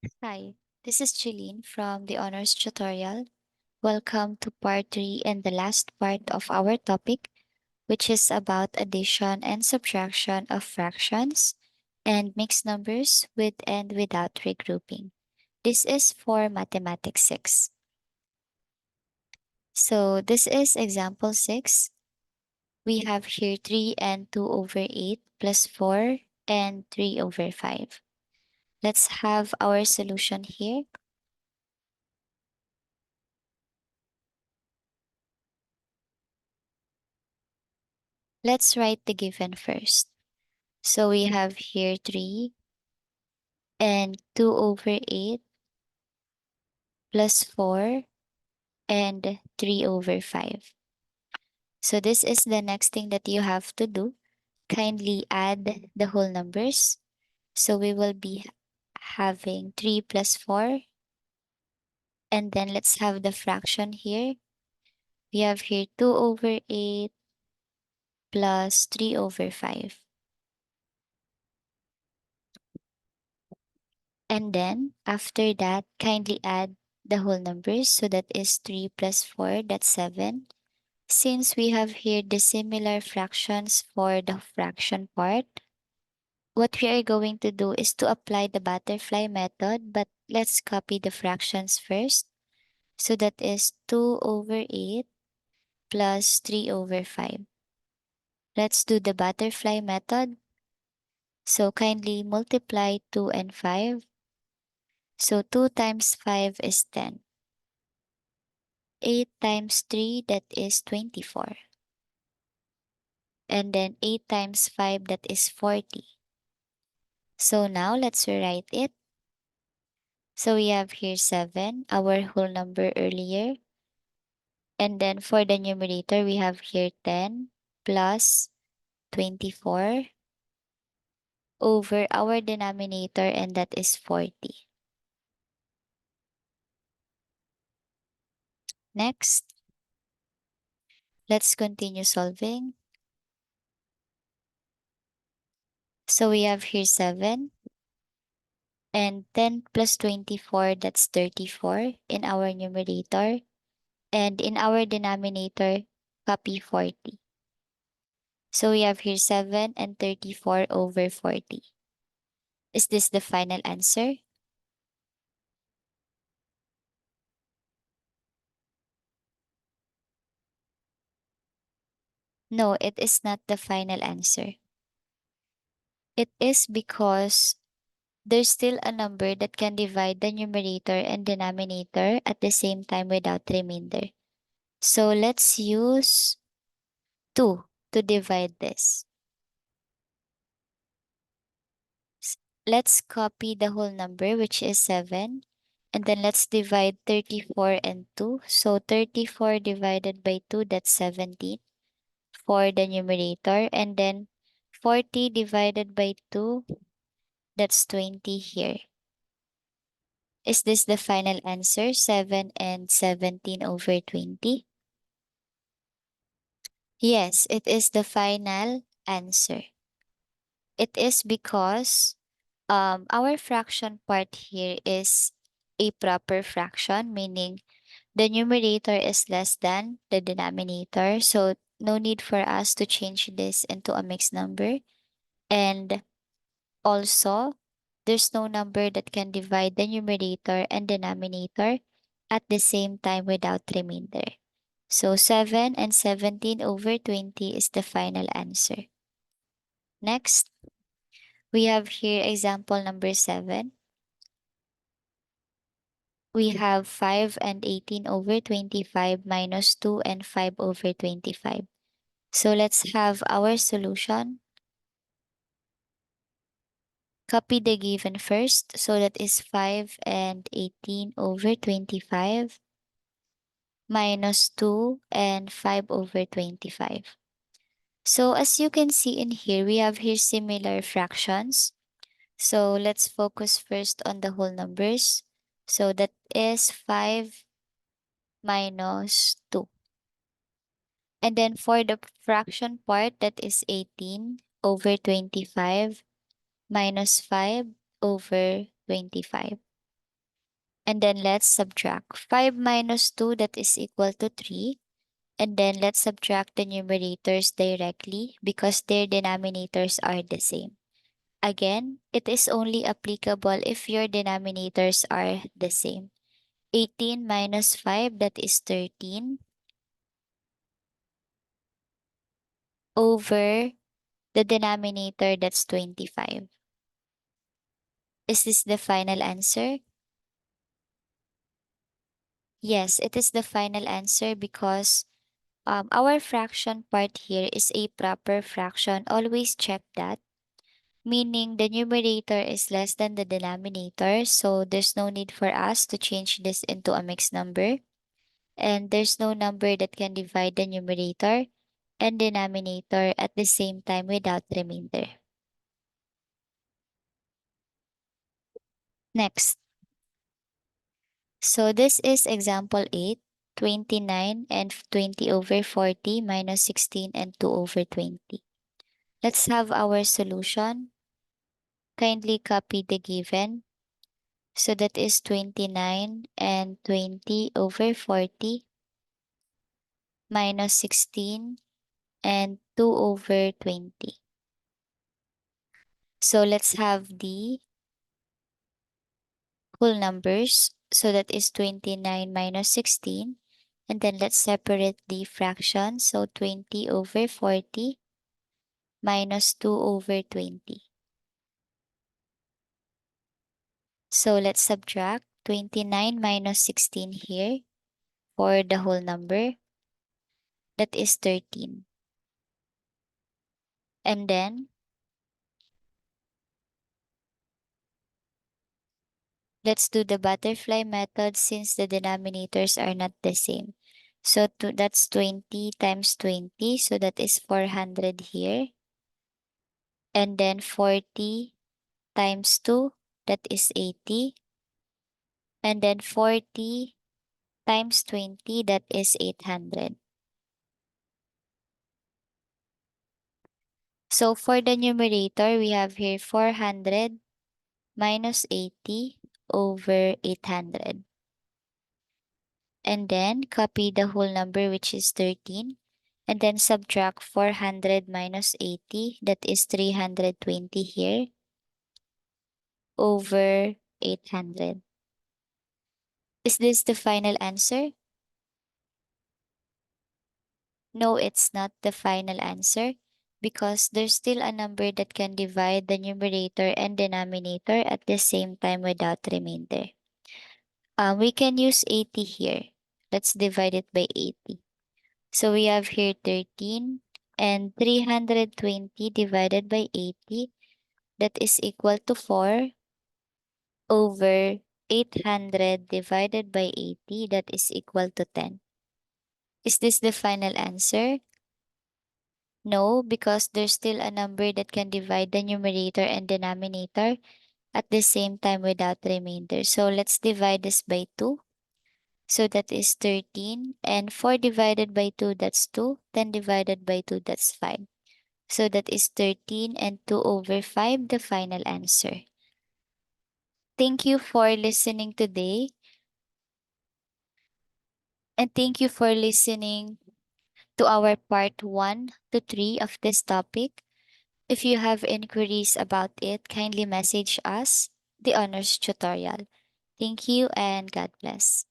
Hi, this is Jeline from the Honors Tutorial. Welcome to part 3 and the last part of our topic, which is about addition and subtraction of fractions and mixed numbers with and without regrouping. This is for Mathematics 6. So this is example 6. We have here 3 and 2 over 8 plus 4 and 3 over 5. Let's have our solution here. Let's write the given first. So we have here 3 and 2 over 8 plus 4 and 3 over 5. So this is the next thing that you have to do. Kindly add the whole numbers. So we will be having 3 plus 4. And then let's have the fraction here. We have here 2 over 8 plus 3 over 5. And then after that, kindly add the whole numbers. So that is 3 plus 4, that's 7. Since we have here the similar fractions for the fraction part, what we are going to do is to apply the butterfly method, but let's copy the fractions first. So that is 2 over 8 plus 3 over 5. Let's do the butterfly method. So kindly multiply 2 and 5. So 2 times 5 is 10. 8 times 3, that is 24. And then 8 times 5, that is 40. So now let's rewrite it. So we have here 7, our whole number earlier. And then for the numerator, we have here 10 plus 24 over our denominator, and that is 40. Next, let's continue solving. So we have here 7 and 10 plus 24, that's 34 in our numerator. And in our denominator, copy 40. So we have here 7 and 34 over 40. Is this the final answer? No, it is not the final answer. It is because there's still a number that can divide the numerator and denominator at the same time without remainder. So let's use 2 to divide this. Let's copy the whole number, which is 7. And then let's divide 34 and 2. So 34 divided by 2, that's 17 for the numerator. And then 40 divided by 2, that's 20 here. Is this the final answer? 7 and 17 over 20? Yes, it is the final answer. It is because our fraction part here is a proper fraction, meaning the numerator is less than the denominator. So no need for us to change this into a mixed number. And also, there's no number that can divide the numerator and denominator at the same time without remainder. So 7 and 17 over 20 is the final answer. Next, we have here example number 7. We have 5 and 18 over 25 minus 2 and 5 over 25. So let's have our solution. Copy the given first. So that is 5 and 18 over 25 minus 2 and 5 over 25. So as you can see in here, we have here similar fractions. So let's focus first on the whole numbers. So that is 5 minus 2. And then for the fraction part, that is 18 over 25 minus 5 over 25. And then let's subtract 5 minus 2, that is equal to 3. And then let's subtract the numerators directly because their denominators are the same. Again, it is only applicable if your denominators are the same. 18 minus 5, that is 13, over the denominator, that's 25. Is this the final answer? Yes, it is the final answer because our fraction part here is a proper fraction. Always check that. Meaning the numerator is less than the denominator, so there's no need for us to change this into a mixed number. And there's no number that can divide the numerator and denominator at the same time without remainder. Next. So this is example 8, 29 and 20 over 40 minus 16 and 2 over 20. Let's have our solution. Kindly copy the given. So that is 29 and 20 over 40 minus 16 and 2 over 20. So let's have the whole numbers. So that is 29 minus 16. And then let's separate the fraction. So 20 over 40 minus 2 over 20. So let's subtract 29 minus 16 here for the whole number. That is 13. And then let's do the butterfly method since the denominators are not the same. So that's 20 times 20. So that is 400 here. And then 40 times 2, that is 80. And then 40 times 20, that is 800. So for the numerator, we have here 400 minus 80 over 800. And then copy the whole number, which is 13. And then subtract 400 minus 80, that is 320 here, over 800. Is this the final answer? No, it's not the final answer because there's still a number that can divide the numerator and denominator at the same time without remainder. We can use 80 here. Let's divide it by 80. So we have here 13 and 320 divided by 80. That is equal to 4 over 800 divided by 80. That is equal to 10. Is this the final answer? No, because there's still a number that can divide the numerator and denominator at the same time without remainder. So let's divide this by 2. So that is 13. And 4 divided by 2, that's 2. 10 divided by 2, that's 5. So that is 13 and 2 over 5, the final answer. Thank you for listening today. And thank you for listening to our part 1 to 3 of this topic. If you have inquiries about it, kindly message us, the Honors Tutorial. Thank you and God bless.